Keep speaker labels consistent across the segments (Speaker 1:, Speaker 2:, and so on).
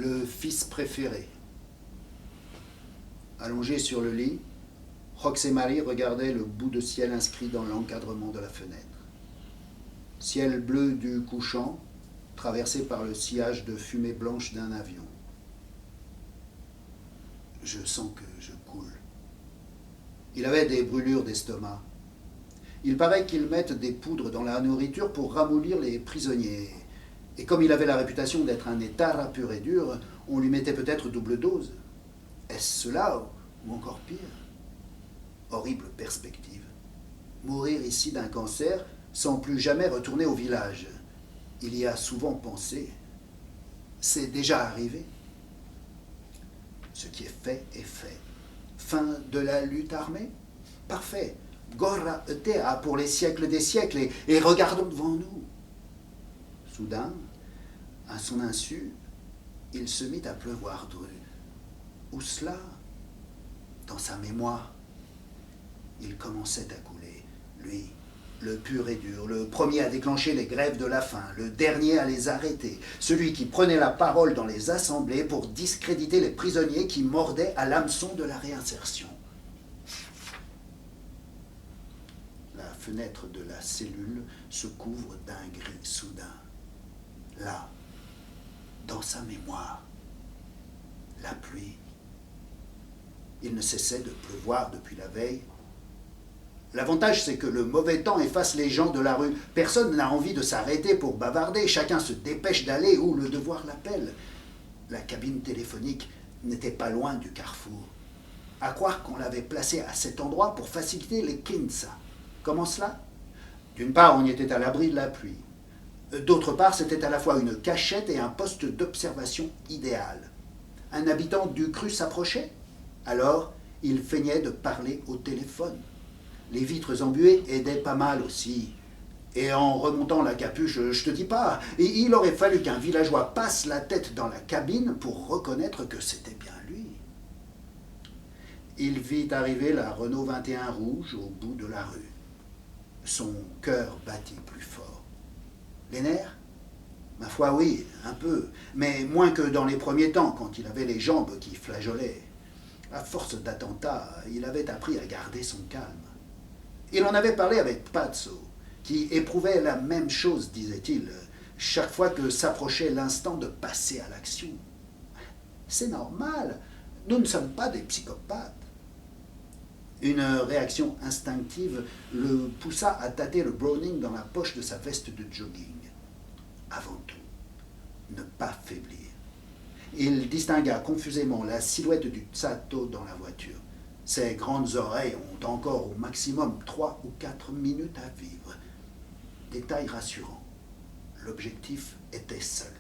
Speaker 1: le fils préféré. Allongé sur le lit, Roxemarie regardait le bout de ciel inscrit dans l'encadrement de la fenêtre. Ciel bleu du couchant, traversé par le sillage de fumée blanche d'un avion. Je sens que je coule. Il avait des brûlures d'estomac. Il paraît qu'ils mettent des poudres dans la nourriture pour ramollir les prisonniers. Et comme il avait la réputation d'être un étard pur et dur, on lui mettait peut-être double dose. Est-ce cela ou encore pire? Horrible perspective. Mourir ici d'un cancer sans plus jamais retourner au village. Il y a souvent pensé. C'est déjà arrivé. Ce qui est fait est fait. Fin de la lutte armée? Parfait. Gorra etea pour les siècles des siècles et regardons devant nous. Soudain, à son insu, il se mit à pleuvoir dru. Où cela? Dans sa mémoire. Il commençait à couler, lui, le pur et dur, le premier à déclencher les grèves de la faim, le dernier à les arrêter, celui qui prenait la parole dans les assemblées pour discréditer les prisonniers qui mordaient à l'hameçon de la réinsertion. La fenêtre de la cellule se couvre d'un gris soudain. Là, dans sa mémoire, la pluie. Il ne cessait de pleuvoir depuis la veille. L'avantage, c'est que le mauvais temps efface les gens de la rue. Personne n'a envie de s'arrêter pour bavarder. Chacun se dépêche d'aller où le devoir l'appelle. La cabine téléphonique n'était pas loin du carrefour. À croire qu'on l'avait placée à cet endroit pour faciliter les kinsa. Comment cela? D'une part, on y était à l'abri de la pluie. D'autre part, c'était à la fois une cachette et un poste d'observation idéal. Un habitant du cru s'approchait. Alors, il feignait de parler au téléphone. Les vitres embuées aidaient pas mal aussi. Et en remontant la capuche, je te dis pas, il aurait fallu qu'un villageois passe la tête dans la cabine pour reconnaître que c'était bien lui. Il vit arriver la Renault 21 rouge au bout de la rue. Son cœur battit plus fort. Les nerfs? Ma foi, oui, un peu, mais moins que dans les premiers temps, quand il avait les jambes qui flageolaient. À force d'attentats, il avait appris à garder son calme. Il en avait parlé avec Pazzo, qui éprouvait la même chose, disait-il, chaque fois que s'approchait l'instant de passer à l'action. C'est normal, nous ne sommes pas des psychopathes. Une réaction instinctive le poussa à tâter le Browning dans la poche de sa veste de jogging. Avant tout, ne pas faiblir. Il distingua confusément la silhouette du Tsato dans la voiture. Ses grandes oreilles ont encore au maximum 3 ou 4 minutes à vivre. Détail rassurant. L'objectif était seul.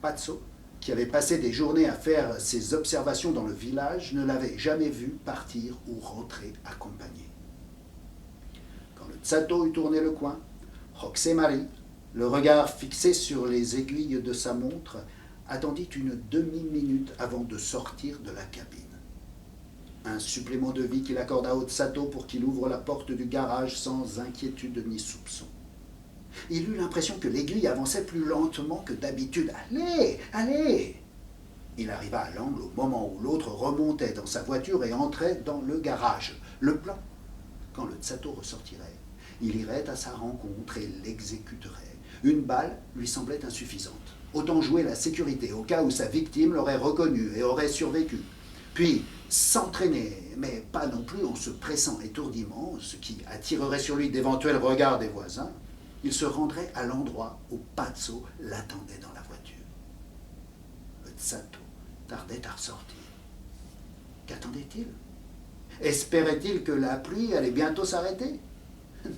Speaker 1: Pazzo, qui avait passé des journées à faire ses observations dans le village, ne l'avait jamais vu partir ou rentrer accompagné. Quand le Tsato eut tourné le coin, Roxemarie, le regard fixé sur les aiguilles de sa montre, attendit une demi-minute avant de sortir de la cabine. Un supplément de vie qu'il accorda au Tsato pour qu'il ouvre la porte du garage sans inquiétude ni soupçon. Il eut l'impression que l'aiguille avançait plus lentement que d'habitude. « Allez, allez !» Il arriva à l'angle au moment où l'autre remontait dans sa voiture et entrait dans le garage. Le plan, quand le Tsato ressortirait, il irait à sa rencontre et l'exécuterait. Une balle lui semblait insuffisante. Autant jouer la sécurité au cas où sa victime l'aurait reconnu et aurait survécu. Puis s'entraîner, mais pas non plus en se pressant étourdiment, ce qui attirerait sur lui d'éventuels regards des voisins. Il se rendrait à l'endroit où Pazzo l'attendait dans la voiture. Le Tsato tardait à ressortir. Qu'attendait-il? Espérait-il que la pluie allait bientôt s'arrêter?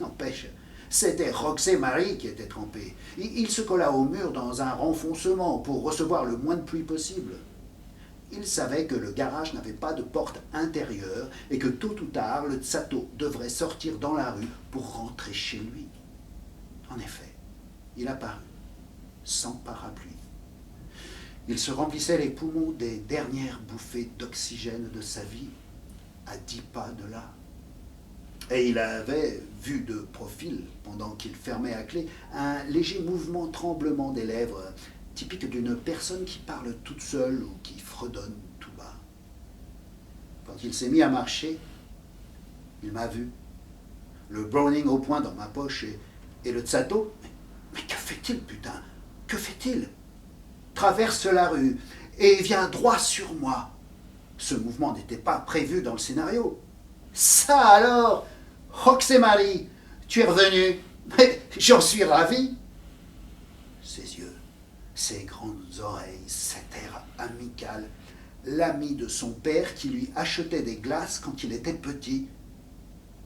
Speaker 1: N'empêche, c'était Roxemarie qui était trempée. Il se colla au mur dans un renfoncement pour recevoir le moins de pluie possible. Il savait que le garage n'avait pas de porte intérieure et que tôt ou tard, le Tsato devrait sortir dans la rue pour rentrer chez lui. En effet, il apparut, sans parapluie. Il se remplissait les poumons des dernières bouffées d'oxygène de sa vie, à 10 pas de là. Et il avait vu de profil, pendant qu'il fermait à clé, un léger mouvement tremblement des lèvres, typique d'une personne qui parle toute seule ou qui fredonne tout bas. Quand il s'est mis à marcher, il m'a vu, le Browning au poing dans ma poche et le Tsato. Mais que fait-il, putain? Que fait-il? Traverse la rue et vient droit sur moi. Ce mouvement n'était pas prévu dans le scénario. Ça alors, Roxemarie, tu es revenu. Mais j'en suis ravi. Ses yeux, ses grandes oreilles, cet air amical, l'ami de son père qui lui achetait des glaces quand il était petit.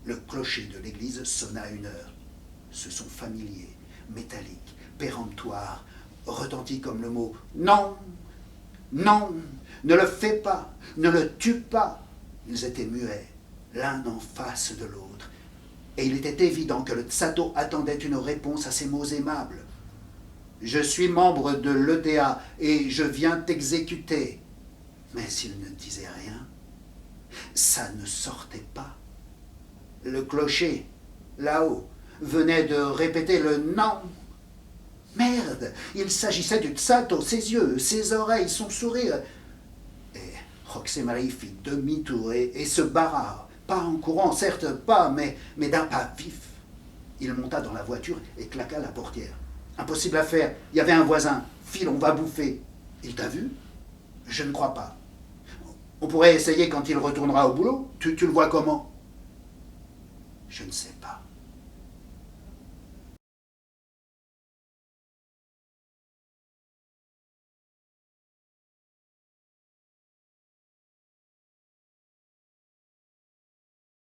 Speaker 1: Le clocher de l'église sonna 1 heure. Ce son familier, métallique, péremptoire, retentit comme le mot « Non, non, ne le fais pas, ne le tue pas ». Ils étaient muets, l'un en face de l'autre, et il était évident que le Tsato attendait une réponse à ces mots aimables. « Je suis membre de l'EDA et je viens t'exécuter ». Mais il ne disait rien. Ça ne sortait pas. Le clocher, là-haut, venait de répéter le « non ». Merde, il s'agissait du Tsato, ses yeux, ses oreilles, son sourire. Et Roxemarie fit demi-tour et se barra, pas en courant, certes pas, mais d'un pas vif. Il monta dans la voiture et claqua la portière. Impossible à faire, il y avait un voisin. File, on va bouffer. Il t'a vu? Je ne crois pas. On pourrait essayer quand il retournera au boulot. Tu le vois comment? Je ne sais pas.